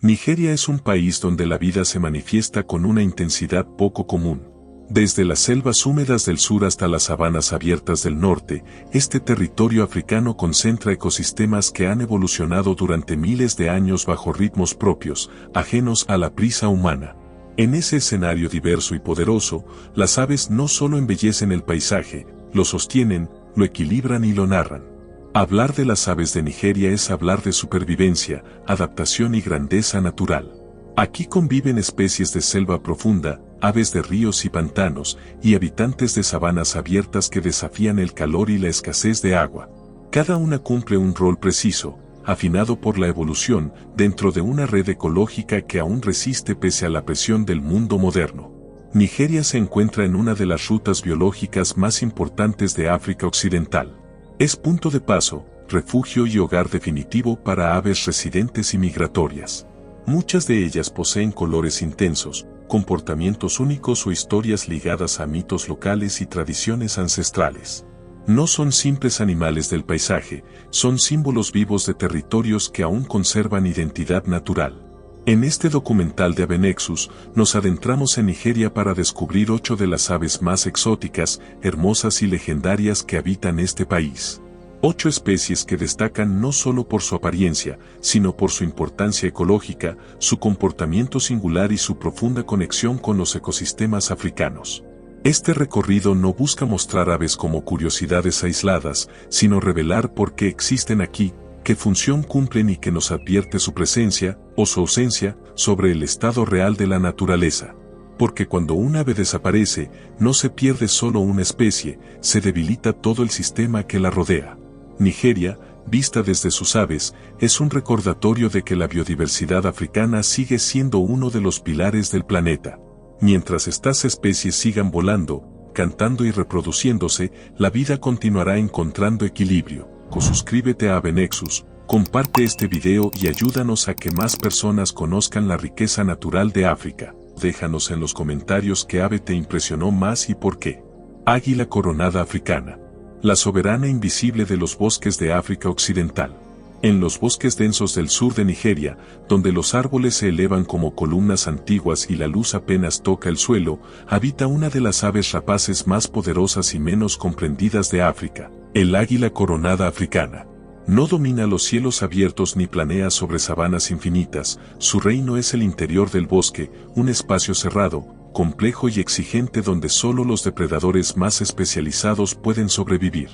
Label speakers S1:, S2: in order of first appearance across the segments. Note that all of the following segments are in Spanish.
S1: Nigeria es un país donde la vida se manifiesta con una intensidad poco común. Desde las selvas húmedas del sur hasta las sabanas abiertas del norte, este territorio africano concentra ecosistemas que han evolucionado durante miles de años bajo ritmos propios, ajenos a la prisa humana. En ese escenario diverso y poderoso, las aves no solo embellecen el paisaje, lo sostienen, lo equilibran y lo narran. Hablar de las aves de Nigeria es hablar de supervivencia, adaptación y grandeza natural. Aquí conviven especies de selva profunda, aves de ríos y pantanos, y habitantes de sabanas abiertas que desafían el calor y la escasez de agua. Cada una cumple un rol preciso, afinado por la evolución, dentro de una red ecológica que aún resiste pese a la presión del mundo moderno. Nigeria se encuentra en una de las rutas biológicas más importantes de África Occidental. Es punto de paso, refugio y hogar definitivo para aves residentes y migratorias. Muchas de ellas poseen colores intensos, comportamientos únicos o historias ligadas a mitos locales y tradiciones ancestrales. No son simples animales del paisaje, son símbolos vivos de territorios que aún conservan identidad natural. En este documental de Avenexus, nos adentramos en Nigeria para descubrir 8 de las aves más exóticas, hermosas y legendarias que habitan este país. 8 especies que destacan no solo por su apariencia, sino por su importancia ecológica, su comportamiento singular y su profunda conexión con los ecosistemas africanos. Este recorrido no busca mostrar aves como curiosidades aisladas, sino revelar por qué existen aquí, qué función cumplen y que nos advierte su presencia, o su ausencia, sobre el estado real de la naturaleza. Porque cuando un ave desaparece, no se pierde solo una especie, se debilita todo el sistema que la rodea. Nigeria, vista desde sus aves, es un recordatorio de que la biodiversidad africana sigue siendo uno de los pilares del planeta. Mientras estas especies sigan volando, cantando y reproduciéndose, la vida continuará encontrando equilibrio. Suscríbete a Avenexus, comparte este video y ayúdanos a que más personas conozcan la riqueza natural de África. Déjanos en los comentarios qué ave te impresionó más y por qué. Águila coronada africana. La soberana invisible de los bosques de África Occidental. En los bosques densos del sur de Nigeria, donde los árboles se elevan como columnas antiguas y la luz apenas toca el suelo, habita una de las aves rapaces más poderosas y menos comprendidas de África, el águila coronada africana. No domina los cielos abiertos ni planea sobre sabanas infinitas, su reino es el interior del bosque, un espacio cerrado, complejo y exigente donde solo los depredadores más especializados pueden sobrevivir.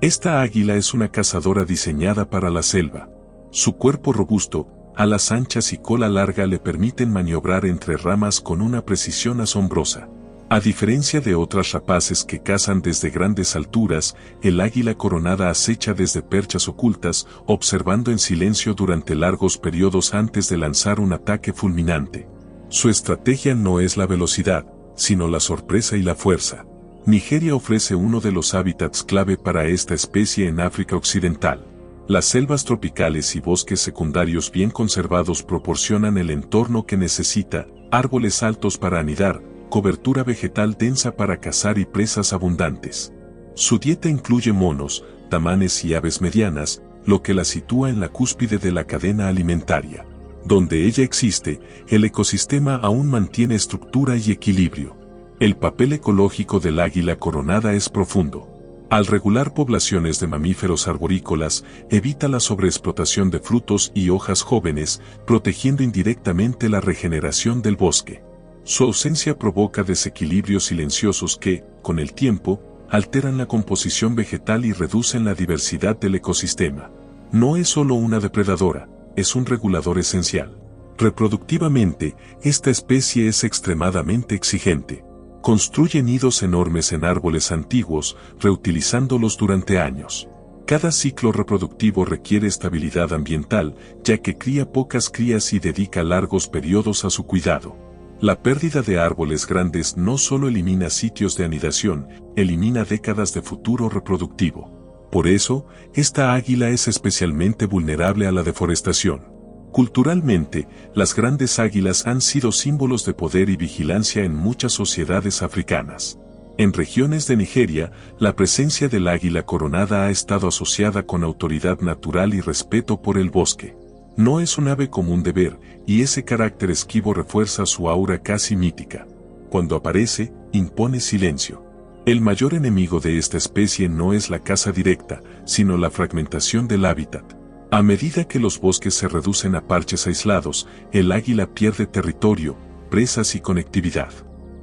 S1: Esta águila es una cazadora diseñada para la selva. Su cuerpo robusto, alas anchas y cola larga le permiten maniobrar entre ramas con una precisión asombrosa. A diferencia de otras rapaces que cazan desde grandes alturas, el águila coronada acecha desde perchas ocultas, observando en silencio durante largos periodos antes de lanzar un ataque fulminante. Su estrategia no es la velocidad, sino la sorpresa y la fuerza. Nigeria ofrece uno de los hábitats clave para esta especie en África Occidental. Las selvas tropicales y bosques secundarios bien conservados proporcionan el entorno que necesita, árboles altos para anidar, cobertura vegetal densa para cazar y presas abundantes. Su dieta incluye monos, tamanes y aves medianas, lo que la sitúa en la cúspide de la cadena alimentaria. Donde ella existe, el ecosistema aún mantiene estructura y equilibrio. El papel ecológico del águila coronada es profundo. Al regular poblaciones de mamíferos arborícolas, evita la sobreexplotación de frutos y hojas jóvenes, protegiendo indirectamente la regeneración del bosque. Su ausencia provoca desequilibrios silenciosos que, con el tiempo, alteran la composición vegetal y reducen la diversidad del ecosistema. No es solo una depredadora, es un regulador esencial. Reproductivamente, esta especie es extremadamente exigente. Construye nidos enormes en árboles antiguos, reutilizándolos durante años. Cada ciclo reproductivo requiere estabilidad ambiental, ya que cría pocas crías y dedica largos periodos a su cuidado. La pérdida de árboles grandes no solo elimina sitios de anidación, elimina décadas de futuro reproductivo. Por eso, esta águila es especialmente vulnerable a la deforestación. Culturalmente, las grandes águilas han sido símbolos de poder y vigilancia en muchas sociedades africanas. En regiones de Nigeria, la presencia del águila coronada ha estado asociada con autoridad natural y respeto por el bosque. No es un ave común de ver, y ese carácter esquivo refuerza su aura casi mítica. Cuando aparece, impone silencio. El mayor enemigo de esta especie no es la caza directa, sino la fragmentación del hábitat. A medida que los bosques se reducen a parches aislados, el águila pierde territorio, presas y conectividad.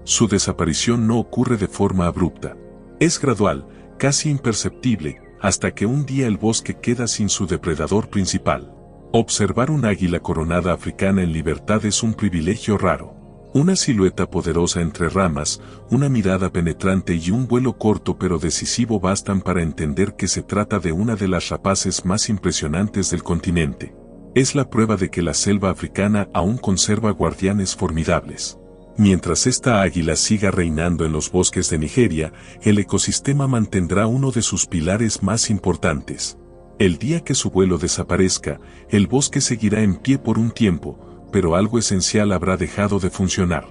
S1: Su desaparición no ocurre de forma abrupta. Es gradual, casi imperceptible, hasta que un día el bosque queda sin su depredador principal. Observar un águila coronada africana en libertad es un privilegio raro. Una silueta poderosa entre ramas, una mirada penetrante y un vuelo corto pero decisivo bastan para entender que se trata de una de las rapaces más impresionantes del continente. Es la prueba de que la selva africana aún conserva guardianes formidables. Mientras esta águila siga reinando en los bosques de Nigeria, el ecosistema mantendrá uno de sus pilares más importantes. El día que su vuelo desaparezca, el bosque seguirá en pie por un tiempo, pero algo esencial habrá dejado de funcionar.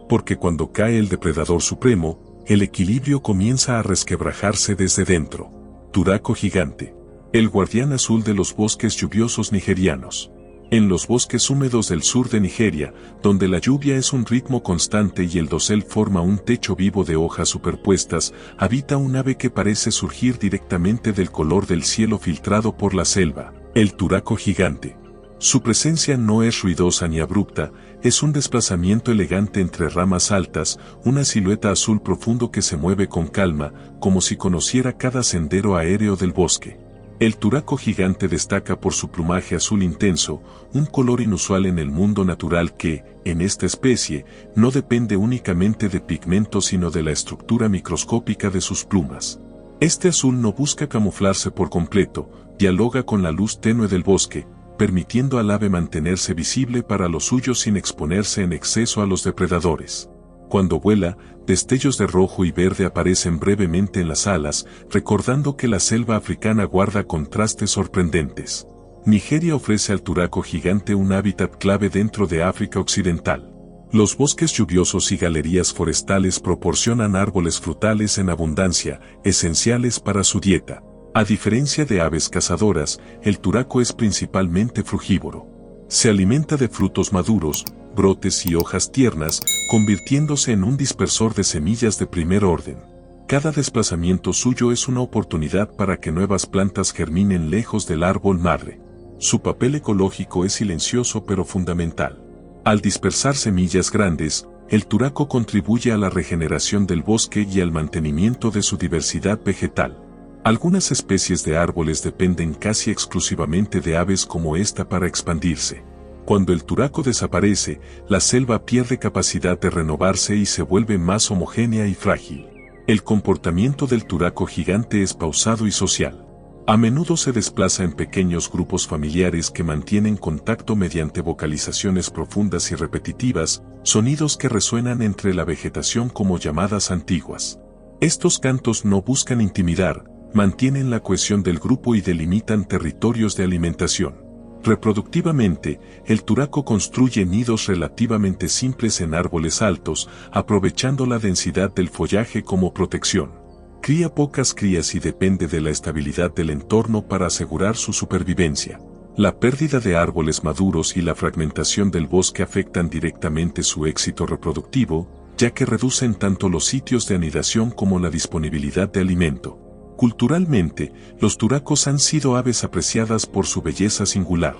S1: Porque cuando cae el depredador supremo, el equilibrio comienza a resquebrajarse desde dentro. Turaco gigante. El guardián azul de los bosques lluviosos nigerianos. En los bosques húmedos del sur de Nigeria, donde la lluvia es un ritmo constante y el dosel forma un techo vivo de hojas superpuestas, habita un ave que parece surgir directamente del color del cielo filtrado por la selva, el turaco gigante. Su presencia no es ruidosa ni abrupta, es un desplazamiento elegante entre ramas altas, una silueta azul profundo que se mueve con calma, como si conociera cada sendero aéreo del bosque. El turaco gigante destaca por su plumaje azul intenso, un color inusual en el mundo natural que, en esta especie, no depende únicamente de pigmentos sino de la estructura microscópica de sus plumas. Este azul no busca camuflarse por completo, dialoga con la luz tenue del bosque, permitiendo al ave mantenerse visible para los suyos sin exponerse en exceso a los depredadores. Cuando vuela, destellos de rojo y verde aparecen brevemente en las alas, recordando que la selva africana guarda contrastes sorprendentes. Nigeria ofrece al turaco gigante un hábitat clave dentro de África Occidental. Los bosques lluviosos y galerías forestales proporcionan árboles frutales en abundancia, esenciales para su dieta. A diferencia de aves cazadoras, el turaco es principalmente frugívoro. Se alimenta de frutos maduros, brotes y hojas tiernas, convirtiéndose en un dispersor de semillas de primer orden. Cada desplazamiento suyo es una oportunidad para que nuevas plantas germinen lejos del árbol madre. Su papel ecológico es silencioso pero fundamental. Al dispersar semillas grandes, el turaco contribuye a la regeneración del bosque y al mantenimiento de su diversidad vegetal. Algunas especies de árboles dependen casi exclusivamente de aves como esta para expandirse. Cuando el turaco desaparece, la selva pierde capacidad de renovarse y se vuelve más homogénea y frágil. El comportamiento del turaco gigante es pausado y social. A menudo se desplaza en pequeños grupos familiares que mantienen contacto mediante vocalizaciones profundas y repetitivas, sonidos que resuenan entre la vegetación como llamadas antiguas. Estos cantos no buscan intimidar, mantienen la cohesión del grupo y delimitan territorios de alimentación. Reproductivamente, el turaco construye nidos relativamente simples en árboles altos, aprovechando la densidad del follaje como protección. Cría pocas crías y depende de la estabilidad del entorno para asegurar su supervivencia. La pérdida de árboles maduros y la fragmentación del bosque afectan directamente su éxito reproductivo, ya que reducen tanto los sitios de anidación como la disponibilidad de alimento. Culturalmente, los turacos han sido aves apreciadas por su belleza singular.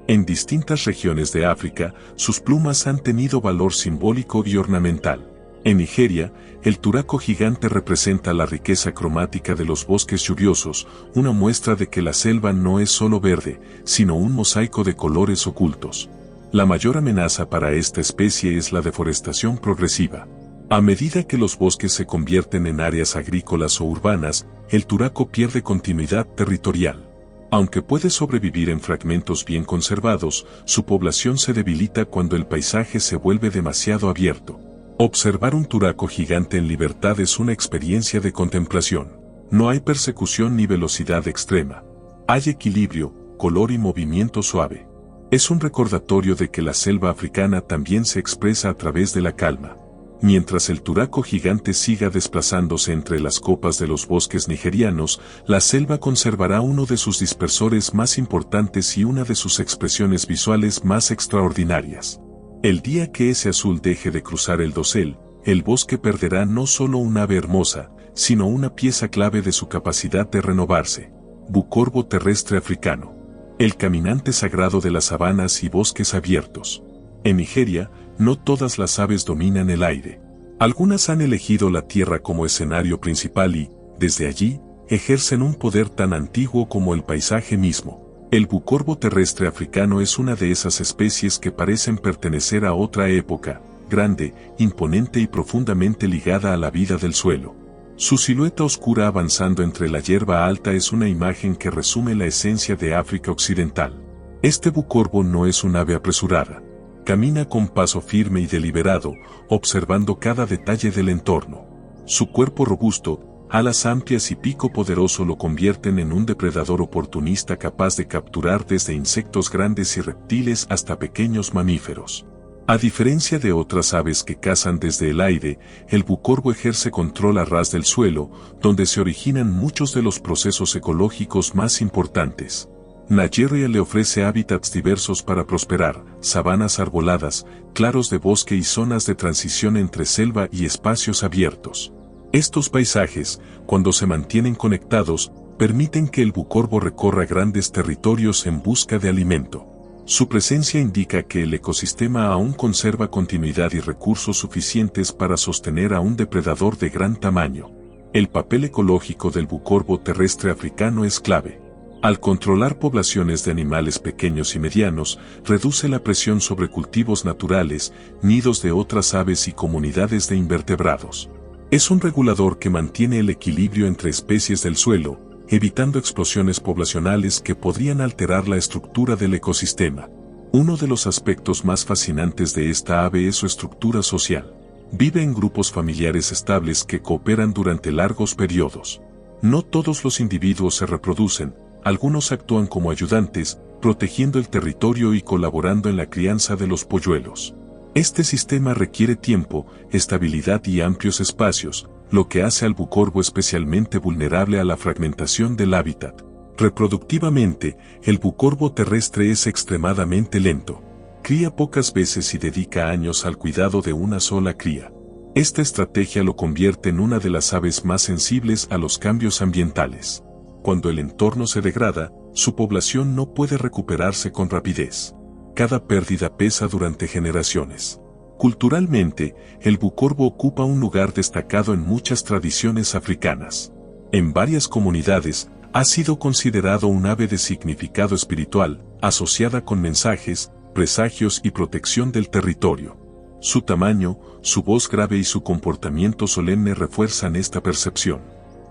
S1: En distintas regiones de África, sus plumas han tenido valor simbólico y ornamental. En Nigeria, el turaco gigante representa la riqueza cromática de los bosques lluviosos, una muestra de que la selva no es solo verde, sino un mosaico de colores ocultos. La mayor amenaza para esta especie es la deforestación progresiva. A medida que los bosques se convierten en áreas agrícolas o urbanas, el turaco pierde continuidad territorial. Aunque puede sobrevivir en fragmentos bien conservados, su población se debilita cuando el paisaje se vuelve demasiado abierto. Observar un turaco gigante en libertad es una experiencia de contemplación. No hay persecución ni velocidad extrema. Hay equilibrio, color y movimiento suave. Es un recordatorio de que la selva africana también se expresa a través de la calma. Mientras el turaco gigante siga desplazándose entre las copas de los bosques nigerianos, la selva conservará uno de sus dispersores más importantes y una de sus expresiones visuales más extraordinarias. El día que ese azul deje de cruzar el dosel, el bosque perderá no solo un ave hermosa, sino una pieza clave de su capacidad de renovarse. Bucorbo terrestre africano. El caminante sagrado de las sabanas y bosques abiertos. En Nigeria, no todas las aves dominan el aire. Algunas han elegido la tierra como escenario principal y, desde allí, ejercen un poder tan antiguo como el paisaje mismo. El bucorbo terrestre africano es una de esas especies que parecen pertenecer a otra época, grande, imponente y profundamente ligada a la vida del suelo. Su silueta oscura avanzando entre la hierba alta es una imagen que resume la esencia de África Occidental. Este bucorbo no es un ave apresurada. Camina con paso firme y deliberado, observando cada detalle del entorno. Su cuerpo robusto, alas amplias y pico poderoso lo convierten en un depredador oportunista capaz de capturar desde insectos grandes y reptiles hasta pequeños mamíferos. A diferencia de otras aves que cazan desde el aire, el bucorbo ejerce control a ras del suelo, donde se originan muchos de los procesos ecológicos más importantes. Nigeria le ofrece hábitats diversos para prosperar, sabanas arboladas, claros de bosque y zonas de transición entre selva y espacios abiertos. Estos paisajes, cuando se mantienen conectados, permiten que el bucorbo recorra grandes territorios en busca de alimento. Su presencia indica que el ecosistema aún conserva continuidad y recursos suficientes para sostener a un depredador de gran tamaño. El papel ecológico del bucorbo terrestre africano es clave. Al controlar poblaciones de animales pequeños y medianos, reduce la presión sobre cultivos naturales, nidos de otras aves y comunidades de invertebrados. Es un regulador que mantiene el equilibrio entre especies del suelo, evitando explosiones poblacionales que podrían alterar la estructura del ecosistema. Uno de los aspectos más fascinantes de esta ave es su estructura social. Vive en grupos familiares estables que cooperan durante largos periodos. No todos los individuos se reproducen. Algunos actúan como ayudantes, protegiendo el territorio y colaborando en la crianza de los polluelos. Este sistema requiere tiempo, estabilidad y amplios espacios, lo que hace al bucorbo especialmente vulnerable a la fragmentación del hábitat. Reproductivamente, el bucorbo terrestre es extremadamente lento. Cría pocas veces y dedica años al cuidado de una sola cría. Esta estrategia lo convierte en una de las aves más sensibles a los cambios ambientales. Cuando el entorno se degrada, su población no puede recuperarse con rapidez. Cada pérdida pesa durante generaciones. Culturalmente, el bucorbo ocupa un lugar destacado en muchas tradiciones africanas. En varias comunidades, ha sido considerado un ave de significado espiritual, asociada con mensajes, presagios y protección del territorio. Su tamaño, su voz grave y su comportamiento solemne refuerzan esta percepción.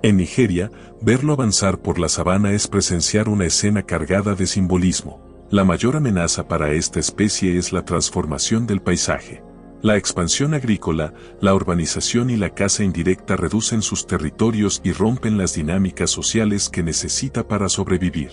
S1: En Nigeria, verlo avanzar por la sabana es presenciar una escena cargada de simbolismo. La mayor amenaza para esta especie es la transformación del paisaje. La expansión agrícola, la urbanización y la caza indirecta reducen sus territorios y rompen las dinámicas sociales que necesita para sobrevivir.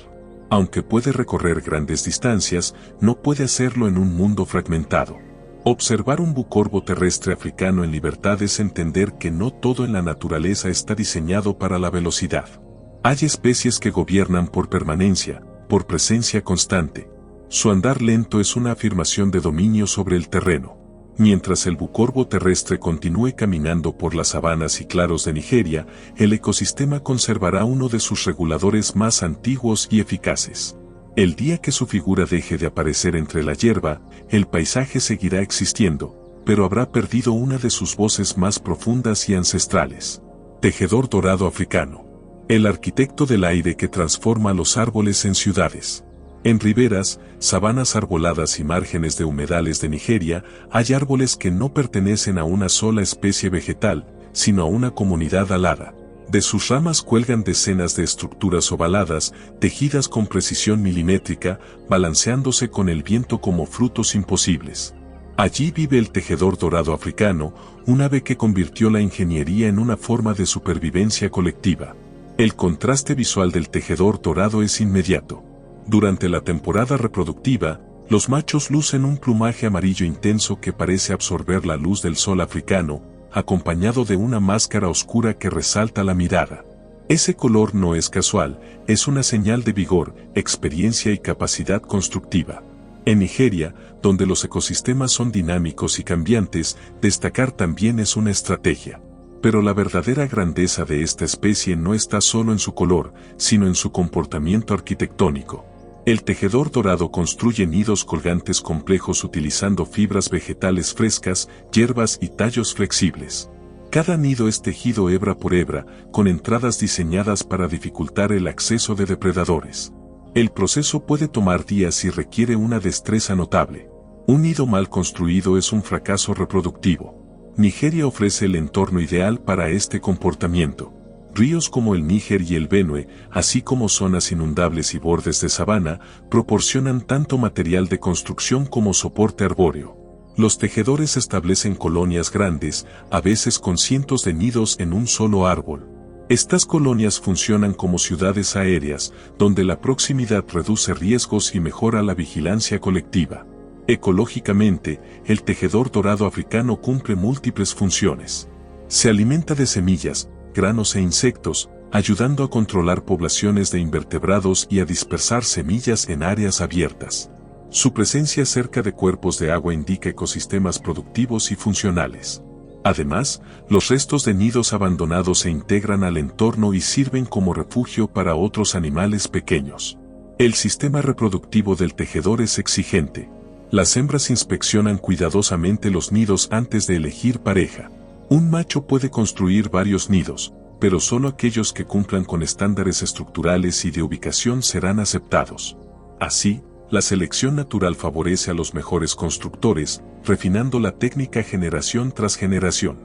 S1: Aunque puede recorrer grandes distancias, no puede hacerlo en un mundo fragmentado. Observar un bucorbo terrestre africano en libertad es entender que no todo en la naturaleza está diseñado para la velocidad. Hay especies que gobiernan por permanencia, por presencia constante. Su andar lento es una afirmación de dominio sobre el terreno. Mientras el bucorbo terrestre continúe caminando por las sabanas y claros de Nigeria, el ecosistema conservará uno de sus reguladores más antiguos y eficaces. El día que su figura deje de aparecer entre la hierba, el paisaje seguirá existiendo, pero habrá perdido una de sus voces más profundas y ancestrales. Tejedor dorado africano. El arquitecto del aire que transforma los árboles en ciudades. En riberas, sabanas arboladas y márgenes de humedales de Nigeria, hay árboles que no pertenecen a una sola especie vegetal, sino a una comunidad alada. De sus ramas cuelgan decenas de estructuras ovaladas, tejidas con precisión milimétrica, balanceándose con el viento como frutos imposibles. Allí vive el tejedor dorado africano, un ave que convirtió la ingeniería en una forma de supervivencia colectiva. El contraste visual del tejedor dorado es inmediato. Durante la temporada reproductiva, Los machos lucen un plumaje amarillo intenso que parece absorber la luz del sol africano, acompañado de una máscara oscura que resalta la mirada. Ese color no es casual, es una señal de vigor, experiencia y capacidad constructiva. En Nigeria, donde los ecosistemas son dinámicos y cambiantes, destacar también es una estrategia. Pero la verdadera grandeza de esta especie no está solo en su color, sino en su comportamiento arquitectónico. El tejedor dorado construye nidos colgantes complejos utilizando fibras vegetales frescas, hierbas y tallos flexibles. Cada nido es tejido hebra por hebra, con entradas diseñadas para dificultar el acceso de depredadores. El proceso puede tomar días y requiere una destreza notable. Un nido mal construido es un fracaso reproductivo. Nigeria ofrece el entorno ideal para este comportamiento. Ríos como el Níger y el Benue, así como zonas inundables y bordes de sabana, proporcionan tanto material de construcción como soporte arbóreo. Los tejedores establecen colonias grandes, a veces con cientos de nidos en un solo árbol. Estas colonias funcionan como ciudades aéreas, donde la proximidad reduce riesgos y mejora la vigilancia colectiva. Ecológicamente, el tejedor dorado africano cumple múltiples funciones. Se alimenta de semillas, granos e insectos, ayudando a controlar poblaciones de invertebrados y a dispersar semillas en áreas abiertas. Su presencia cerca de cuerpos de agua indica ecosistemas productivos y funcionales. Además, los restos de nidos abandonados se integran al entorno y sirven como refugio para otros animales pequeños. El sistema reproductivo del tejedor es exigente. Las hembras inspeccionan cuidadosamente los nidos antes de elegir pareja. Un macho puede construir varios nidos, pero solo aquellos que cumplan con estándares estructurales y de ubicación serán aceptados. Así, la selección natural favorece a los mejores constructores, refinando la técnica generación tras generación.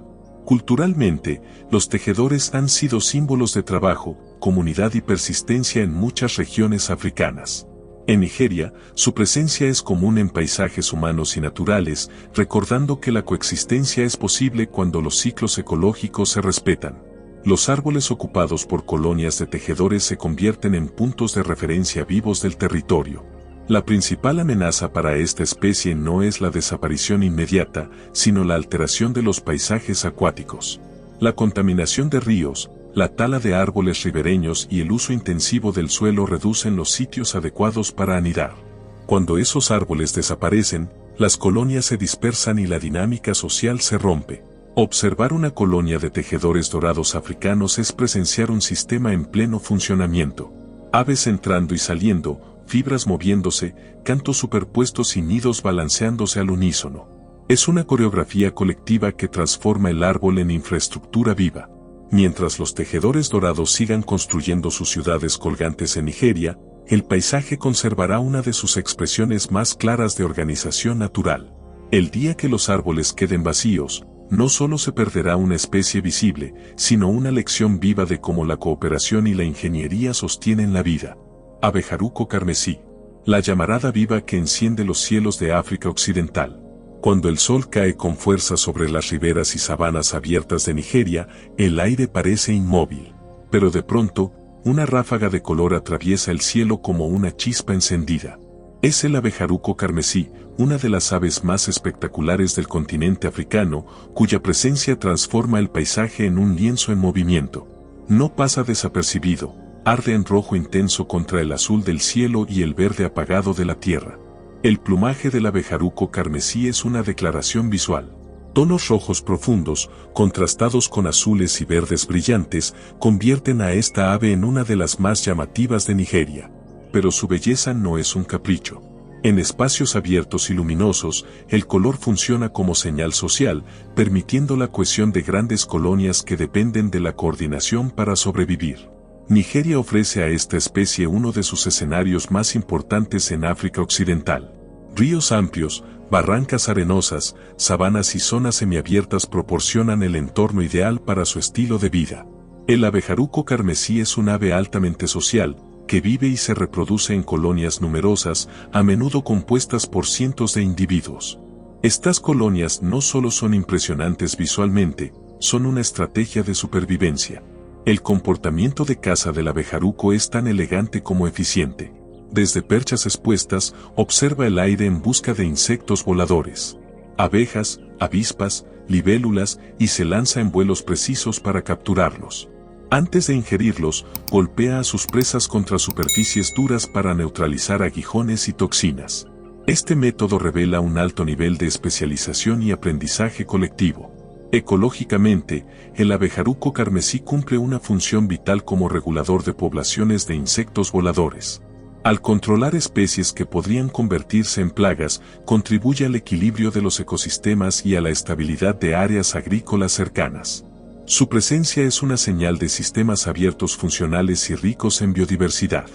S1: Culturalmente, los tejedores han sido símbolos de trabajo, comunidad y persistencia en muchas regiones africanas. En Nigeria, su presencia es común en paisajes humanos y naturales, recordando que la coexistencia es posible cuando los ciclos ecológicos se respetan. Los árboles ocupados por colonias de tejedores se convierten en puntos de referencia vivos del territorio. La principal amenaza para esta especie no es la desaparición inmediata, sino la alteración de los paisajes acuáticos. La contaminación de ríos, la tala de árboles ribereños y el uso intensivo del suelo reducen los sitios adecuados para anidar. Cuando esos árboles desaparecen, las colonias se dispersan y la dinámica social se rompe. Observar una colonia de tejedores dorados africanos es presenciar un sistema en pleno funcionamiento. Aves entrando y saliendo, fibras moviéndose, cantos superpuestos y nidos balanceándose al unísono. Es una coreografía colectiva que transforma el árbol en infraestructura viva. Mientras los tejedores dorados sigan construyendo sus ciudades colgantes en Nigeria, el paisaje conservará una de sus expresiones más claras de organización natural. El día que los árboles queden vacíos, no solo se perderá una especie visible, sino una lección viva de cómo la cooperación y la ingeniería sostienen la vida. Abejaruco carmesí, la llamarada viva que enciende los cielos de África Occidental. Cuando el sol cae con fuerza sobre las riberas y sabanas abiertas de Nigeria, el aire parece inmóvil. Pero de pronto, una ráfaga de color atraviesa el cielo como una chispa encendida. Es el abejaruco carmesí, una de las aves más espectaculares del continente africano, cuya presencia transforma el paisaje en un lienzo en movimiento. No pasa desapercibido, arde en rojo intenso contra el azul del cielo y el verde apagado de la tierra. El plumaje del abejaruco carmesí es una declaración visual. Tonos rojos profundos, contrastados con azules y verdes brillantes, convierten a esta ave en una de las más llamativas de Nigeria. Pero su belleza no es un capricho. En espacios abiertos y luminosos, el color funciona como señal social, permitiendo la cohesión de grandes colonias que dependen de la coordinación para sobrevivir. Nigeria ofrece a esta especie uno de sus escenarios más importantes en África Occidental. Ríos amplios, barrancas arenosas, sabanas y zonas semiabiertas proporcionan el entorno ideal para su estilo de vida. El abejaruco carmesí es un ave altamente social, que vive y se reproduce en colonias numerosas, a menudo compuestas por cientos de individuos. Estas colonias no solo son impresionantes visualmente, son una estrategia de supervivencia. El comportamiento de caza del abejaruco es tan elegante como eficiente. Desde perchas expuestas, observa el aire en busca de insectos voladores, abejas, avispas, libélulas y se lanza en vuelos precisos para capturarlos. Antes de ingerirlos, golpea a sus presas contra superficies duras para neutralizar aguijones y toxinas. Este método revela un alto nivel de especialización y aprendizaje colectivo. Ecológicamente, el abejaruco carmesí cumple una función vital como regulador de poblaciones de insectos voladores. Al controlar especies que podrían convertirse en plagas, contribuye al equilibrio de los ecosistemas y a la estabilidad de áreas agrícolas cercanas. Su presencia es una señal de sistemas abiertos funcionales y ricos en biodiversidad.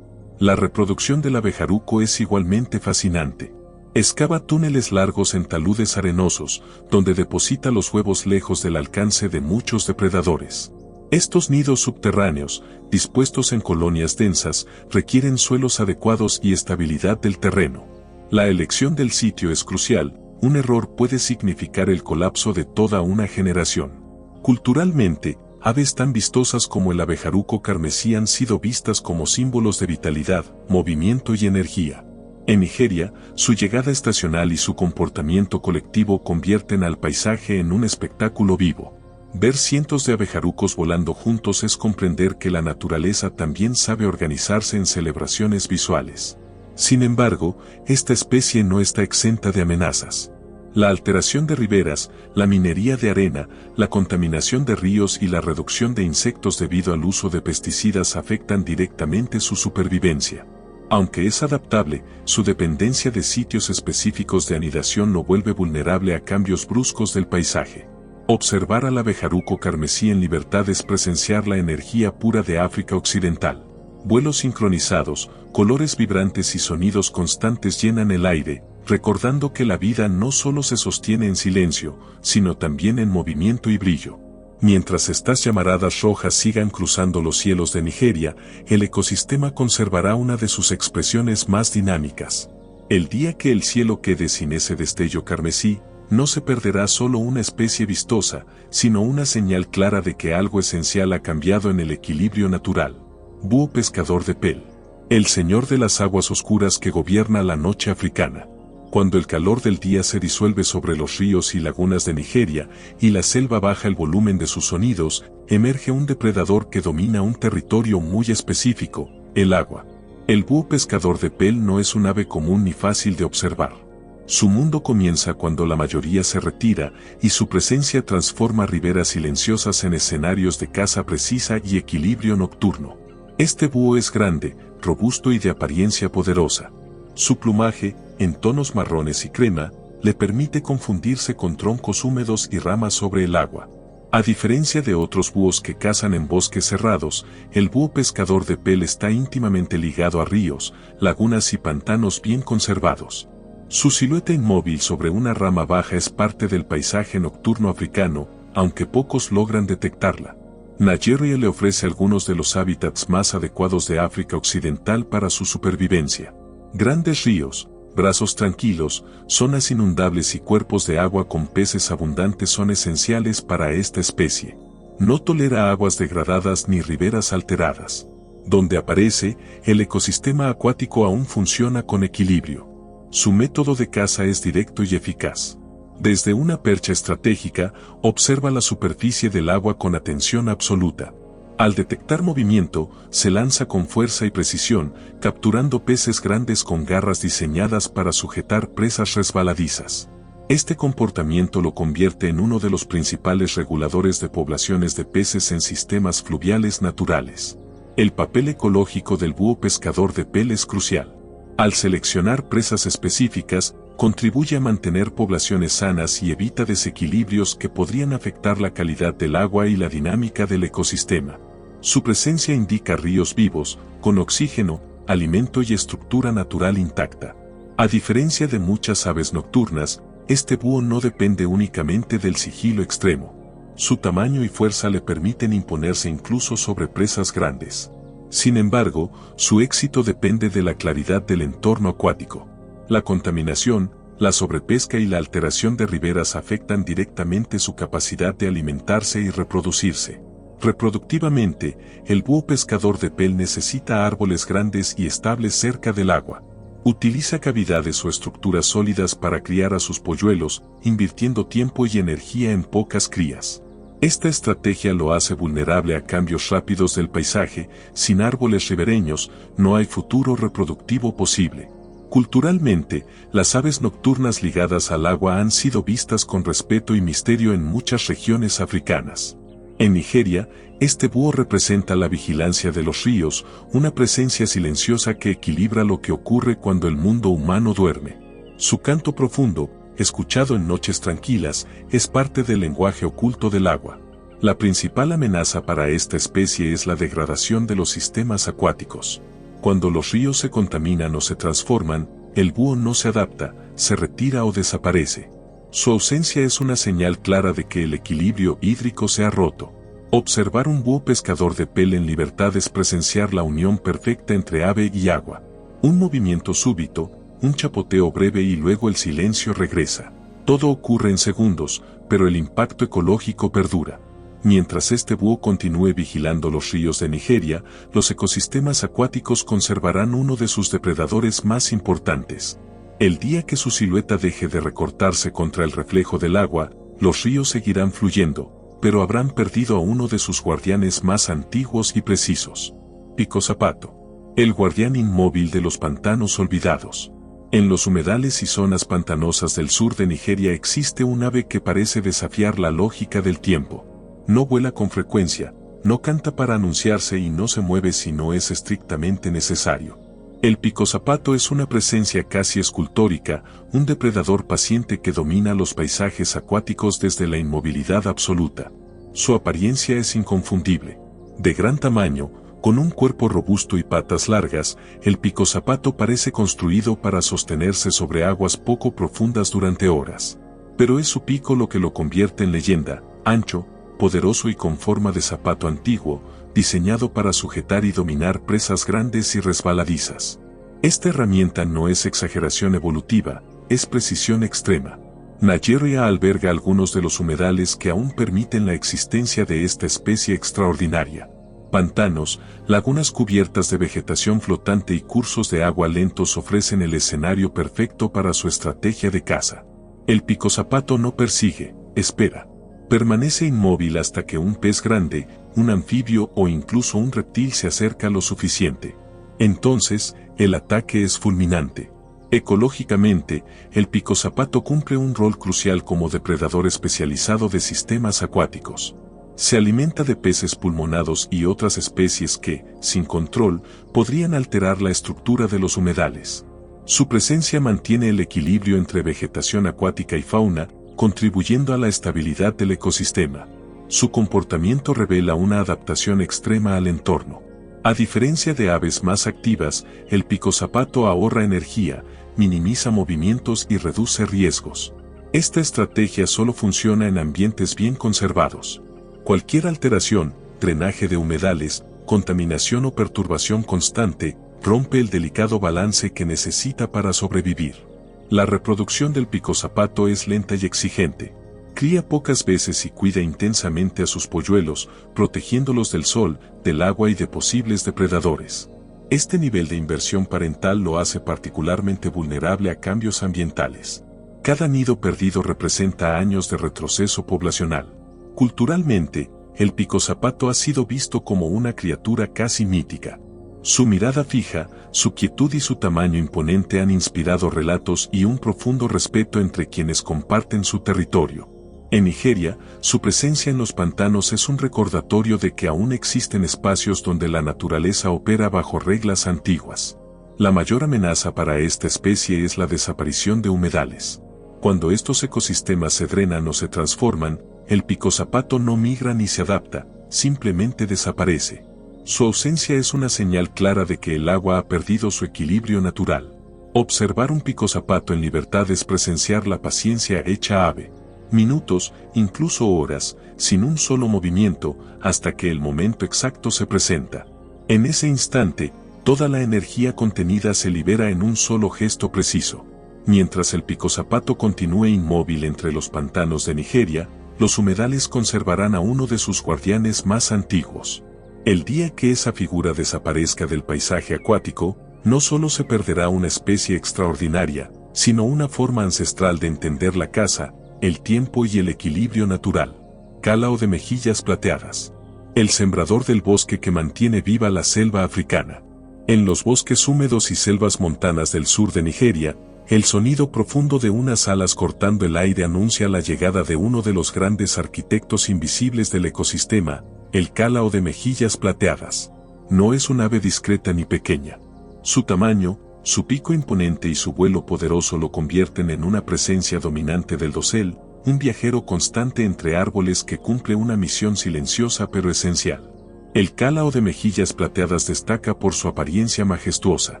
S1: La reproducción del abejaruco es igualmente fascinante. Excava túneles largos en taludes arenosos, donde deposita los huevos lejos del alcance de muchos depredadores. Estos nidos subterráneos, dispuestos en colonias densas, requieren suelos adecuados y estabilidad del terreno. La elección del sitio es crucial, un error puede significar el colapso de toda una generación. Culturalmente, aves tan vistosas como el abejaruco carmesí han sido vistas como símbolos de vitalidad, movimiento y energía. En Nigeria, su llegada estacional y su comportamiento colectivo convierten al paisaje en un espectáculo vivo. Ver cientos de abejarucos volando juntos es comprender que la naturaleza también sabe organizarse en celebraciones visuales. Sin embargo, esta especie no está exenta de amenazas. La alteración de riberas, la minería de arena, la contaminación de ríos y la reducción de insectos debido al uso de pesticidas afectan directamente su supervivencia. Aunque es adaptable, su dependencia de sitios específicos de anidación lo vuelve vulnerable a cambios bruscos del paisaje. Observar al abejaruco carmesí en libertad es presenciar la energía pura de África Occidental. Vuelos sincronizados, colores vibrantes y sonidos constantes llenan el aire, recordando que la vida no solo se sostiene en silencio, sino también en movimiento y brillo. Mientras estas llamaradas rojas sigan cruzando los cielos de Nigeria, el ecosistema conservará una de sus expresiones más dinámicas. El día que el cielo quede sin ese destello carmesí, no se perderá solo una especie vistosa, sino una señal clara de que algo esencial ha cambiado en el equilibrio natural. Búho pescador de Pel. El señor de las aguas oscuras que gobierna la noche africana. Cuando el calor del día se disuelve sobre los ríos y lagunas de Nigeria, y la selva baja el volumen de sus sonidos, emerge un depredador que domina un territorio muy específico, el agua. El búho pescador de Pel no es un ave común ni fácil de observar. Su mundo comienza cuando la mayoría se retira, y su presencia transforma riberas silenciosas en escenarios de caza precisa y equilibrio nocturno. Este búho es grande, robusto y de apariencia poderosa. Su plumaje, en tonos marrones y crema, le permite confundirse con troncos húmedos y ramas sobre el agua. A diferencia de otros búhos que cazan en bosques cerrados, el búho pescador de Pel está íntimamente ligado a ríos, lagunas y pantanos bien conservados. Su silueta inmóvil sobre una rama baja es parte del paisaje nocturno africano, aunque pocos logran detectarla. Nigeria le ofrece algunos de los hábitats más adecuados de África Occidental para su supervivencia. Grandes ríos, brazos tranquilos, zonas inundables y cuerpos de agua con peces abundantes son esenciales para esta especie. No tolera aguas degradadas ni riberas alteradas. Donde aparece, el ecosistema acuático aún funciona con equilibrio. Su método de caza es directo y eficaz. Desde una percha estratégica, observa la superficie del agua con atención absoluta. Al detectar movimiento, se lanza con fuerza y precisión, capturando peces grandes con garras diseñadas para sujetar presas resbaladizas. Este comportamiento lo convierte en uno de los principales reguladores de poblaciones de peces en sistemas fluviales naturales. El papel ecológico del búho pescador de Pel es crucial. Al seleccionar presas específicas, contribuye a mantener poblaciones sanas y evita desequilibrios que podrían afectar la calidad del agua y la dinámica del ecosistema. Su presencia indica ríos vivos, con oxígeno, alimento y estructura natural intacta. A diferencia de muchas aves nocturnas, este búho no depende únicamente del sigilo extremo. Su tamaño y fuerza le permiten imponerse incluso sobre presas grandes. Sin embargo, su éxito depende de la claridad del entorno acuático. La contaminación, la sobrepesca y la alteración de riberas afectan directamente su capacidad de alimentarse y reproducirse. Reproductivamente, el búho pescador de Pell necesita árboles grandes y estables cerca del agua. Utiliza cavidades o estructuras sólidas para criar a sus polluelos, invirtiendo tiempo y energía en pocas crías. Esta estrategia lo hace vulnerable a cambios rápidos del paisaje. Sin árboles ribereños, no hay futuro reproductivo posible. Culturalmente, las aves nocturnas ligadas al agua han sido vistas con respeto y misterio en muchas regiones africanas. En Nigeria, este búho representa la vigilancia de los ríos, una presencia silenciosa que equilibra lo que ocurre cuando el mundo humano duerme. Su canto profundo, escuchado en noches tranquilas, es parte del lenguaje oculto del agua. La principal amenaza para esta especie es la degradación de los sistemas acuáticos. Cuando los ríos se contaminan o se transforman, el búho no se adapta, se retira o desaparece. Su ausencia es una señal clara de que el equilibrio hídrico se ha roto. Observar un búho pescador de Pell en libertad es presenciar la unión perfecta entre ave y agua. Un movimiento súbito, un chapoteo breve y luego el silencio regresa. Todo ocurre en segundos, pero el impacto ecológico perdura. Mientras este búho continúe vigilando los ríos de Nigeria, los ecosistemas acuáticos conservarán uno de sus depredadores más importantes. El día que su silueta deje de recortarse contra el reflejo del agua, los ríos seguirán fluyendo, pero habrán perdido a uno de sus guardianes más antiguos y precisos. Pico zapato. El guardián inmóvil de los pantanos olvidados. En los humedales y zonas pantanosas del sur de Nigeria existe un ave que parece desafiar la lógica del tiempo. No vuela con frecuencia, no canta para anunciarse y no se mueve si no es estrictamente necesario. El picozapato es una presencia casi escultórica, un depredador paciente que domina los paisajes acuáticos desde la inmovilidad absoluta. Su apariencia es inconfundible. De gran tamaño, con un cuerpo robusto y patas largas, el picozapato parece construido para sostenerse sobre aguas poco profundas durante horas. Pero es su pico lo que lo convierte en leyenda, ancho, poderoso y con forma de zapato antiguo, diseñado para sujetar y dominar presas grandes y resbaladizas. Esta herramienta no es exageración evolutiva, es precisión extrema. Nigeria alberga algunos de los humedales que aún permiten la existencia de esta especie extraordinaria. Pantanos, lagunas cubiertas de vegetación flotante y cursos de agua lentos ofrecen el escenario perfecto para su estrategia de caza. El picozapato no persigue, espera. Permanece inmóvil hasta que un pez grande, un anfibio o incluso un reptil se acerca lo suficiente. Entonces, el ataque es fulminante. Ecológicamente, el picozapato cumple un rol crucial como depredador especializado de sistemas acuáticos. Se alimenta de peces pulmonados y otras especies que, sin control, podrían alterar la estructura de los humedales. Su presencia mantiene el equilibrio entre vegetación acuática y fauna, contribuyendo a la estabilidad del ecosistema. Su comportamiento revela una adaptación extrema al entorno. A diferencia de aves más activas, el picozapato ahorra energía, minimiza movimientos y reduce riesgos. Esta estrategia solo funciona en ambientes bien conservados. Cualquier alteración, drenaje de humedales, contaminación o perturbación constante, rompe el delicado balance que necesita para sobrevivir. La reproducción del picozapato es lenta y exigente. Cría pocas veces y cuida intensamente a sus polluelos, protegiéndolos del sol, del agua y de posibles depredadores. Este nivel de inversión parental lo hace particularmente vulnerable a cambios ambientales. Cada nido perdido representa años de retroceso poblacional. Culturalmente, el picozapato ha sido visto como una criatura casi mítica. Su mirada fija, su quietud y su tamaño imponente han inspirado relatos y un profundo respeto entre quienes comparten su territorio. En Nigeria, su presencia en los pantanos es un recordatorio de que aún existen espacios donde la naturaleza opera bajo reglas antiguas. La mayor amenaza para esta especie es la desaparición de humedales. Cuando estos ecosistemas se drenan o se transforman, el picozapato no migra ni se adapta, simplemente desaparece. Su ausencia es una señal clara de que el agua ha perdido su equilibrio natural. Observar un picozapato en libertad es presenciar la paciencia hecha ave. Minutos, incluso horas, sin un solo movimiento, hasta que el momento exacto se presenta. En ese instante, toda la energía contenida se libera en un solo gesto preciso. Mientras el picozapato continúe inmóvil entre los pantanos de Nigeria, los humedales conservarán a uno de sus guardianes más antiguos. El día que esa figura desaparezca del paisaje acuático, no solo se perderá una especie extraordinaria, sino una forma ancestral de entender la caza, el tiempo y el equilibrio natural. Cálao de mejillas plateadas. El sembrador del bosque que mantiene viva la selva africana. En los bosques húmedos y selvas montanas del sur de Nigeria, el sonido profundo de unas alas cortando el aire anuncia la llegada de uno de los grandes arquitectos invisibles del ecosistema, el cálao de mejillas plateadas. No es un ave discreta ni pequeña. Su tamaño, su pico imponente y su vuelo poderoso lo convierten en una presencia dominante del dosel, un viajero constante entre árboles que cumple una misión silenciosa pero esencial. El cálao de mejillas plateadas destaca por su apariencia majestuosa.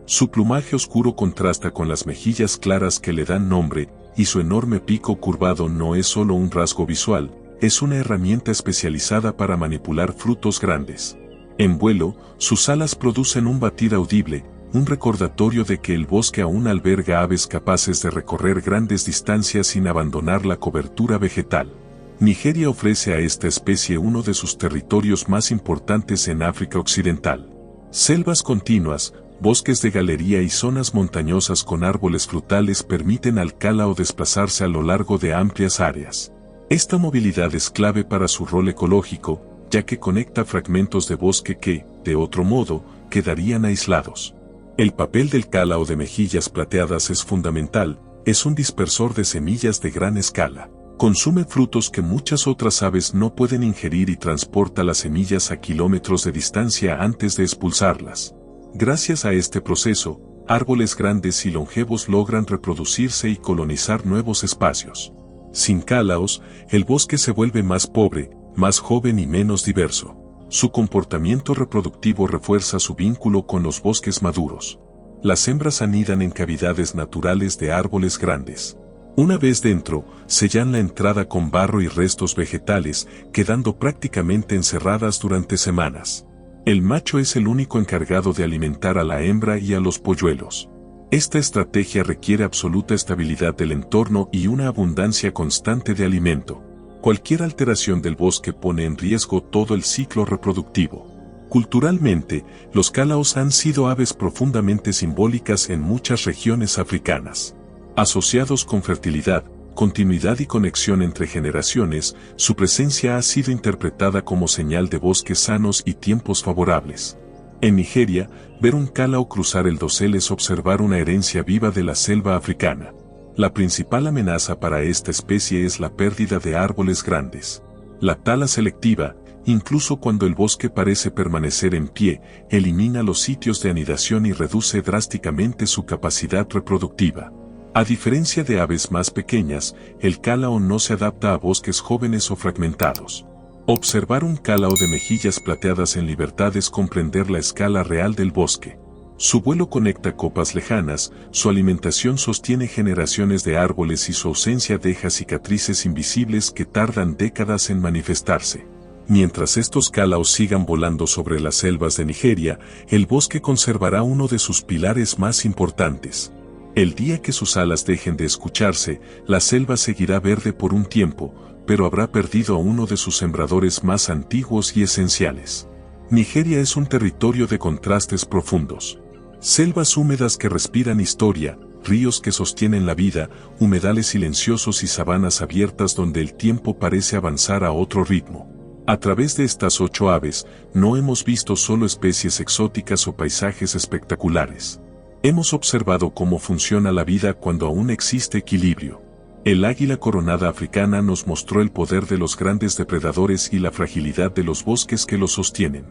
S1: Su plumaje oscuro contrasta con las mejillas claras que le dan nombre, y su enorme pico curvado no es solo un rasgo visual, es una herramienta especializada para manipular frutos grandes. En vuelo, sus alas producen un batido audible, un recordatorio de que el bosque aún alberga aves capaces de recorrer grandes distancias sin abandonar la cobertura vegetal. Nigeria ofrece a esta especie uno de sus territorios más importantes en África Occidental. Selvas continuas, bosques de galería y zonas montañosas con árboles frutales permiten al cálao desplazarse a lo largo de amplias áreas. Esta movilidad es clave para su rol ecológico, ya que conecta fragmentos de bosque que, de otro modo, quedarían aislados. El papel del cálao de mejillas plateadas es fundamental, es un dispersor de semillas de gran escala. Consume frutos que muchas otras aves no pueden ingerir y transporta las semillas a kilómetros de distancia antes de expulsarlas. Gracias a este proceso, árboles grandes y longevos logran reproducirse y colonizar nuevos espacios. Sin cálaos, el bosque se vuelve más pobre, más joven y menos diverso. Su comportamiento reproductivo refuerza su vínculo con los bosques maduros. Las hembras anidan en cavidades naturales de árboles grandes. Una vez dentro, sellan la entrada con barro y restos vegetales, quedando prácticamente encerradas durante semanas. El macho es el único encargado de alimentar a la hembra y a los polluelos. Esta estrategia requiere absoluta estabilidad del entorno y una abundancia constante de alimento. Cualquier alteración del bosque pone en riesgo todo el ciclo reproductivo. Culturalmente, los cálaos han sido aves profundamente simbólicas en muchas regiones africanas. Asociados con fertilidad, continuidad y conexión entre generaciones, su presencia ha sido interpretada como señal de bosques sanos y tiempos favorables. En Nigeria, ver un cálao cruzar el dosel es observar una herencia viva de la selva africana. La principal amenaza para esta especie es la pérdida de árboles grandes. La tala selectiva, incluso cuando el bosque parece permanecer en pie, elimina los sitios de anidación y reduce drásticamente su capacidad reproductiva. A diferencia de aves más pequeñas, el cálao no se adapta a bosques jóvenes o fragmentados. Observar un cálao de mejillas plateadas en libertad es comprender la escala real del bosque. Su vuelo conecta copas lejanas, su alimentación sostiene generaciones de árboles y su ausencia deja cicatrices invisibles que tardan décadas en manifestarse. Mientras estos cálaos sigan volando sobre las selvas de Nigeria, el bosque conservará uno de sus pilares más importantes. El día que sus alas dejen de escucharse, la selva seguirá verde por un tiempo, pero habrá perdido a uno de sus sembradores más antiguos y esenciales. Nigeria es un territorio de contrastes profundos. Selvas húmedas que respiran historia, ríos que sostienen la vida, humedales silenciosos y sabanas abiertas donde el tiempo parece avanzar a otro ritmo. A través de estas 8 aves, no hemos visto solo especies exóticas o paisajes espectaculares. Hemos observado cómo funciona la vida cuando aún existe equilibrio. El águila coronada africana nos mostró el poder de los grandes depredadores y la fragilidad de los bosques que los sostienen.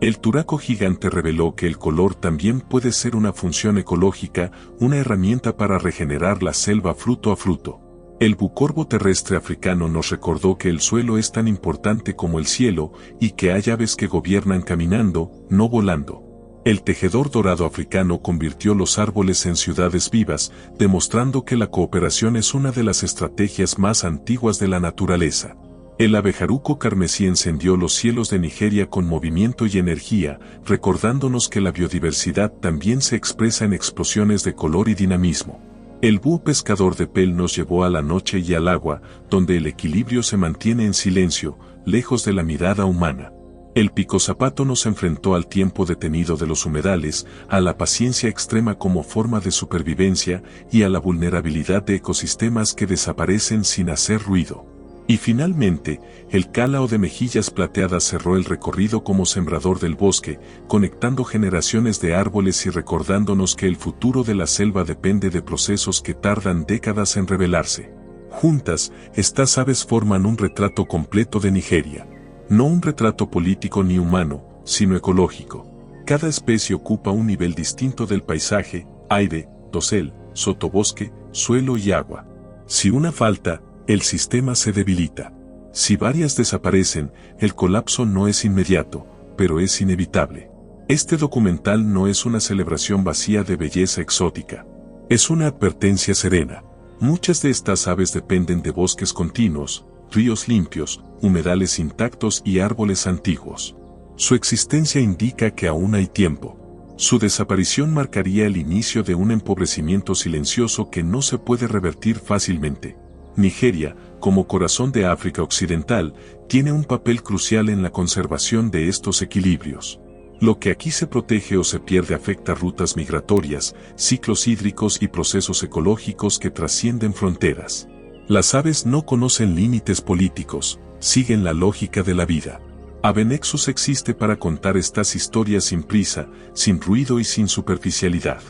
S1: El turaco gigante reveló que el color también puede ser una función ecológica, una herramienta para regenerar la selva fruto a fruto. El bucorvo terrestre africano nos recordó que el suelo es tan importante como el cielo y que hay aves que gobiernan caminando, no volando. El tejedor dorado africano convirtió los árboles en ciudades vivas, demostrando que la cooperación es una de las estrategias más antiguas de la naturaleza. El abejaruco carmesí encendió los cielos de Nigeria con movimiento y energía, recordándonos que la biodiversidad también se expresa en explosiones de color y dinamismo. El búho pescador de Pel nos llevó a la noche y al agua, donde el equilibrio se mantiene en silencio, lejos de la mirada humana. El picozapato nos enfrentó al tiempo detenido de los humedales, a la paciencia extrema como forma de supervivencia y a la vulnerabilidad de ecosistemas que desaparecen sin hacer ruido. Y finalmente, el cálao de mejillas plateadas cerró el recorrido como sembrador del bosque, conectando generaciones de árboles y recordándonos que el futuro de la selva depende de procesos que tardan décadas en revelarse. Juntas, estas aves forman un retrato completo de Nigeria. No un retrato político ni humano, sino ecológico. Cada especie ocupa un nivel distinto del paisaje, aire, dosel, sotobosque, suelo y agua. Si una falta, el sistema se debilita. Si varias desaparecen, el colapso no es inmediato, pero es inevitable. Este documental no es una celebración vacía de belleza exótica. Es una advertencia serena. Muchas de estas aves dependen de bosques continuos, ríos limpios, humedales intactos y árboles antiguos. Su existencia indica que aún hay tiempo. Su desaparición marcaría el inicio de un empobrecimiento silencioso que no se puede revertir fácilmente. Nigeria, como corazón de África Occidental, tiene un papel crucial en la conservación de estos equilibrios. Lo que aquí se protege o se pierde afecta rutas migratorias, ciclos hídricos y procesos ecológicos que trascienden fronteras. Las aves no conocen límites políticos, siguen la lógica de la vida. Avenexus existe para contar estas historias sin prisa, sin ruido y sin superficialidad.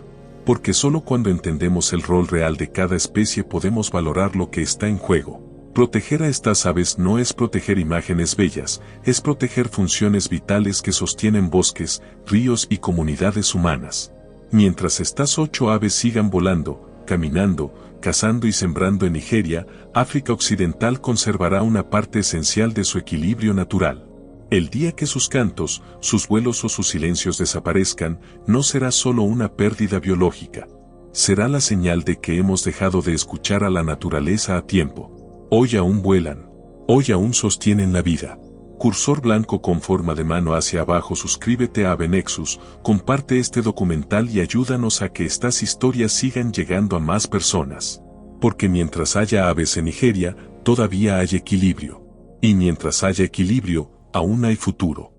S1: Porque solo cuando entendemos el rol real de cada especie podemos valorar lo que está en juego. Proteger a estas aves no es proteger imágenes bellas, es proteger funciones vitales que sostienen bosques, ríos y comunidades humanas. Mientras estas 8 aves sigan volando, caminando, cazando y sembrando en Nigeria, África Occidental conservará una parte esencial de su equilibrio natural. El día que sus cantos, sus vuelos o sus silencios desaparezcan, no será solo una pérdida biológica. Será la señal de que hemos dejado de escuchar a la naturaleza a tiempo. Hoy aún vuelan. Hoy aún sostienen la vida. Cursor blanco con forma de mano hacia abajo. Suscríbete a Avenexus, comparte este documental y ayúdanos a que estas historias sigan llegando a más personas. Porque mientras haya aves en Nigeria, todavía hay equilibrio. Y mientras haya equilibrio, aún hay futuro.